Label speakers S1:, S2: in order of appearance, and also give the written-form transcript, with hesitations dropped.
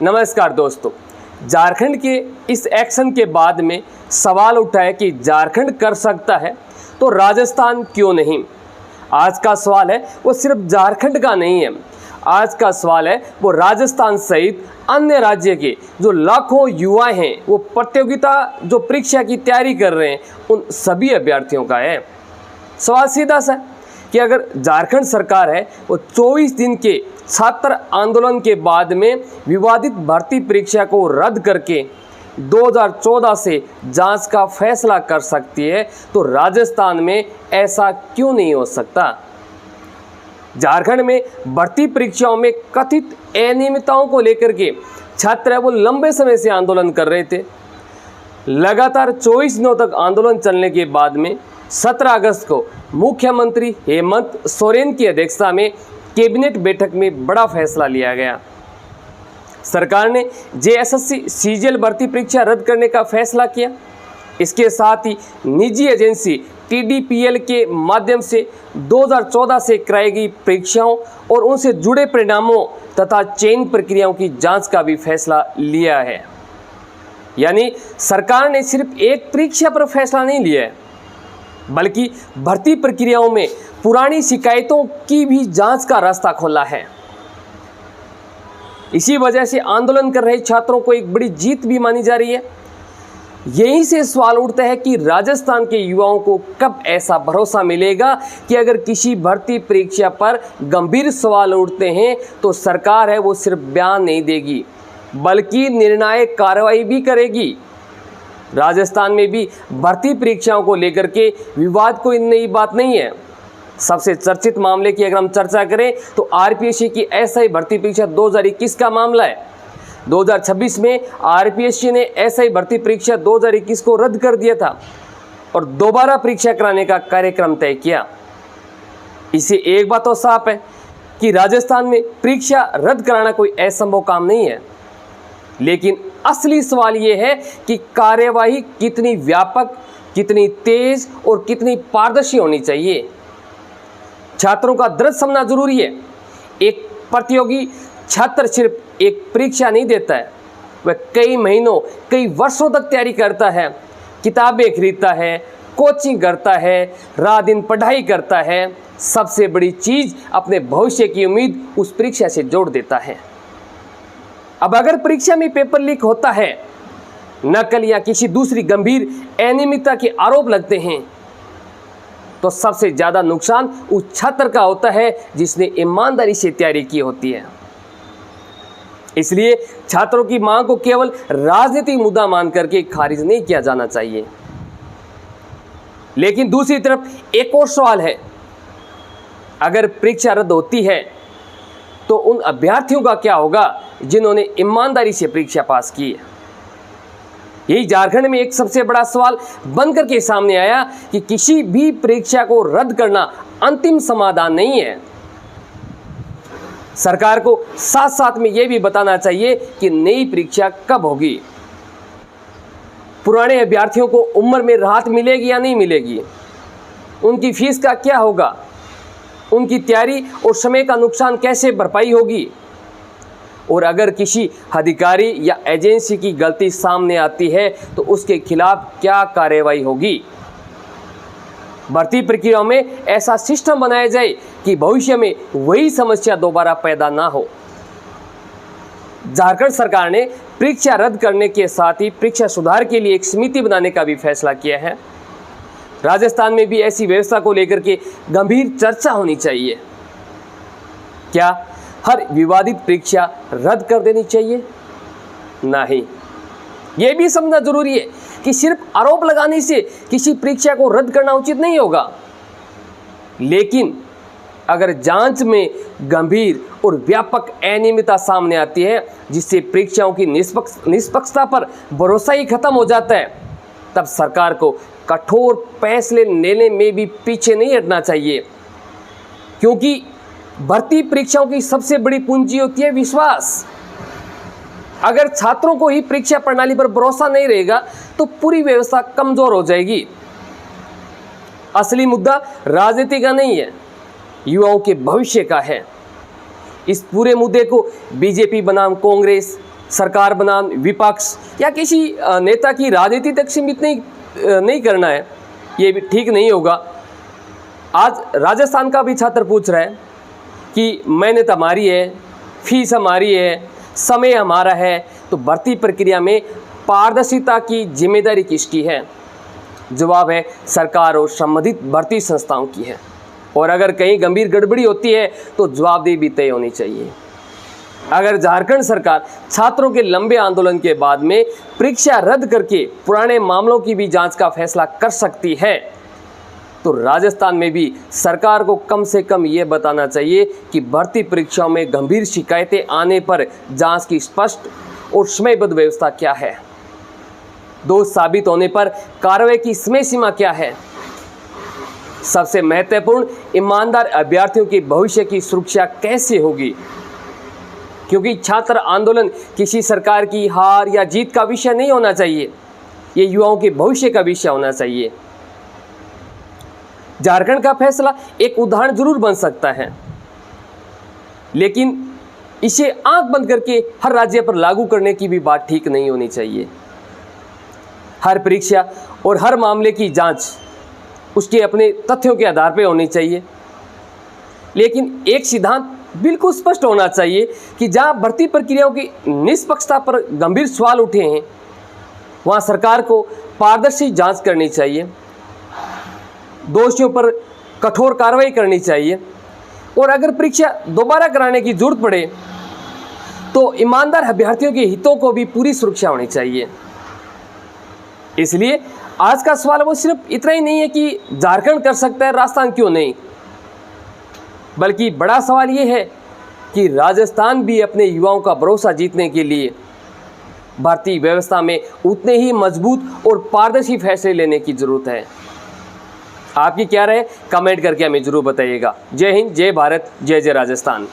S1: नमस्कार दोस्तों, झारखंड के इस एक्शन के बाद में सवाल उठा है कि झारखंड कर सकता है तो राजस्थान क्यों नहीं। आज का सवाल है वो सिर्फ झारखंड का नहीं है, आज का सवाल है वो राजस्थान सहित अन्य राज्य के जो लाखों युवा हैं, वो प्रतियोगिता जो परीक्षा की तैयारी कर रहे हैं, उन सभी अभ्यर्थियों का है। सवाल सीधा सा कि अगर झारखंड सरकार है वो 24 दिन के छात्र आंदोलन के बाद में विवादित भर्ती परीक्षा को रद्द करके 2014 से जांच का फैसला कर सकती है, तो राजस्थान में ऐसा क्यों नहीं हो सकता। झारखंड में भर्ती परीक्षाओं में कथित अनियमितताओं को लेकर के छात्र वो लंबे समय से आंदोलन कर रहे थे। लगातार 24 दिनों तक आंदोलन चलने के बाद में 17 अगस्त को मुख्यमंत्री हेमंत सोरेन की अध्यक्षता में कैबिनेट बैठक में बड़ा फैसला लिया गया। सरकार ने जेएसएससी सीजीएल भर्ती परीक्षा रद्द करने का फैसला किया। इसके साथ ही निजी एजेंसी टीडीपीएल के माध्यम से 2014 से कराई गई परीक्षाओं और उनसे जुड़े परिणामों तथा चयन प्रक्रियाओं की जांच का भी फैसला लिया है। यानी सरकार ने सिर्फ एक परीक्षा पर फैसला नहीं लिया है, बल्कि भर्ती प्रक्रियाओं में पुरानी शिकायतों की भी जांच का रास्ता खोला है। इसी वजह से आंदोलन कर रहे छात्रों को एक बड़ी जीत भी मानी जा रही है। यहीं से सवाल उठता है कि राजस्थान के युवाओं को कब ऐसा भरोसा मिलेगा कि अगर किसी भर्ती परीक्षा पर गंभीर सवाल उठते हैं तो सरकार है वो सिर्फ बयान नहीं देगी, बल्कि निर्णायक कार्रवाई भी करेगी। राजस्थान में भी भर्ती परीक्षाओं को लेकर के विवाद कोई नई बात नहीं है। सबसे चर्चित मामले की अगर हम चर्चा करें तो आरपीएससी की एसआई भर्ती परीक्षा 2021 का मामला है। 2026 में आरपीएससी ने एसआई भर्ती परीक्षा 2021 को रद्द कर दिया था और दोबारा परीक्षा कराने का कार्यक्रम तय किया। इससे एक बात तो साफ है कि राजस्थान में परीक्षा रद्द कराना कोई असंभव काम नहीं है, लेकिन असली सवाल ये है कि कार्यवाही कितनी व्यापक, कितनी तेज और कितनी पारदर्शी होनी चाहिए। छात्रों का दर्द समझना जरूरी है। एक प्रतियोगी छात्र सिर्फ एक परीक्षा नहीं देता है, वह कई महीनों, कई वर्षों तक तैयारी करता है, किताबें खरीदता है, कोचिंग करता है, रात दिन पढ़ाई करता है। सबसे बड़ी चीज अपने भविष्य की उम्मीद उस परीक्षा से जोड़ देता है। अब अगर परीक्षा में पेपर लीक होता है, नकल या किसी दूसरी गंभीर अनियमितता के आरोप लगते हैं, तो सबसे ज्यादा नुकसान उस छात्र का होता है जिसने ईमानदारी से तैयारी की होती है। इसलिए छात्रों की मांग को केवल राजनीतिक मुद्दा मान करके खारिज नहीं किया जाना चाहिए। लेकिन दूसरी तरफ एक और सवाल है, अगर परीक्षा रद्द होती है तो उन अभ्यर्थियों का क्या होगा जिन्होंने ईमानदारी से परीक्षा पास की है। यही झारखंड में एक सबसे बड़ा सवाल बनकर के सामने आया कि किसी भी परीक्षा को रद्द करना अंतिम समाधान नहीं है। सरकार को साथ साथ में यह भी बताना चाहिए कि नई परीक्षा कब होगी, पुराने अभ्यर्थियों को उम्र में राहत मिलेगी या नहीं मिलेगी, उनकी फीस का क्या होगा, उनकी तैयारी और समय का नुकसान कैसे भरपाई होगी, और अगर किसी अधिकारी या एजेंसी की गलती सामने आती है तो उसके खिलाफ क्या कार्रवाई होगी। भर्ती प्रक्रिया में ऐसा सिस्टम बनाया जाए कि भविष्य में वही समस्या दोबारा पैदा ना हो। झारखंड सरकार ने परीक्षा रद्द करने के साथ ही परीक्षा सुधार के लिए एक समिति बनाने का भी फैसला किया है। राजस्थान में भी ऐसी व्यवस्था को लेकर के गंभीर चर्चा होनी चाहिए। क्या हर विवादित परीक्षा रद्द कर देनी चाहिए? नहीं, यह भी समझना जरूरी है कि सिर्फ आरोप लगाने से किसी परीक्षा को रद्द करना उचित नहीं होगा। लेकिन अगर जांच में गंभीर और व्यापक अनियमितता सामने आती है जिससे परीक्षाओं की निष्पक्षता पर भरोसा ही खत्म हो जाता है, तब सरकार को कठोर फैसले लेने में भी पीछे नहीं हटना चाहिए। क्योंकि भर्ती परीक्षाओं की सबसे बड़ी पूंजी होती है विश्वास। अगर छात्रों को ही परीक्षा प्रणाली पर भरोसा नहीं रहेगा तो पूरी व्यवस्था कमजोर हो जाएगी। असली मुद्दा राजनीति का नहीं है, युवाओं के भविष्य का है। इस पूरे मुद्दे को बीजेपी बनाम कांग्रेस, सरकार बनाम विपक्ष या किसी नेता की राजनीति तक सीमित नहीं करना है, ये भी ठीक नहीं होगा। आज राजस्थान का भी छात्र पूछ रहा है कि मेहनत हमारी है, फीस हमारी है, समय हमारा है, तो भर्ती प्रक्रिया में पारदर्शिता की जिम्मेदारी किसकी है? जवाब है सरकार और संबंधित भर्ती संस्थाओं की है। और अगर कहीं गंभीर गड़बड़ी होती है तो जवाबदेही भी तय होनी चाहिए। अगर झारखंड सरकार छात्रों के लंबे आंदोलन के बाद में परीक्षा रद्द करके पुराने मामलों की भी जांच का फैसला कर सकती है, तो राजस्थान में भी सरकार को कम से कम ये बताना चाहिए कि भर्ती परीक्षाओं में गंभीर शिकायतें आने पर जांच की स्पष्ट और समयबद्ध व्यवस्था क्या है, दोष साबित होने पर कार्रवाई की समय सीमा क्या है, सबसे महत्वपूर्ण ईमानदार अभ्यर्थियों के भविष्य की सुरक्षा कैसे होगी। क्योंकि छात्र आंदोलन किसी सरकार की हार या जीत का विषय नहीं होना चाहिए, ये युवाओं के भविष्य का विषय होना चाहिए। झारखंड का फैसला एक उदाहरण जरूर बन सकता है, लेकिन इसे आंख बंद करके हर राज्य पर लागू करने की भी बात ठीक नहीं होनी चाहिए। हर परीक्षा और हर मामले की जांच उसके अपने तथ्यों के आधार पर होनी चाहिए, लेकिन एक सिद्धांत बिल्कुल स्पष्ट होना चाहिए कि जहां भर्ती प्रक्रियाओं की निष्पक्षता पर गंभीर सवाल उठे हैं, वहां सरकार को पारदर्शी जांच करनी चाहिए, दोषियों पर कठोर कार्रवाई करनी चाहिए, और अगर परीक्षा दोबारा कराने की जरूरत पड़े तो ईमानदार अभ्यर्थियों के हितों को भी पूरी सुरक्षा होनी चाहिए। इसलिए आज का सवाल वो सिर्फ इतना ही नहीं है कि झारखंड कर सकता है, राजस्थान क्यों नहीं, बल्कि बड़ा सवाल ये है कि राजस्थान भी अपने युवाओं का भरोसा जीतने के लिए भर्ती व्यवस्था में उतने ही मजबूत और पारदर्शी फैसले लेने की जरूरत है। आपकी क्या राय, कमेंट करके हमें जरूर बताइएगा। जय हिंद, जय भारत, जय जय राजस्थान।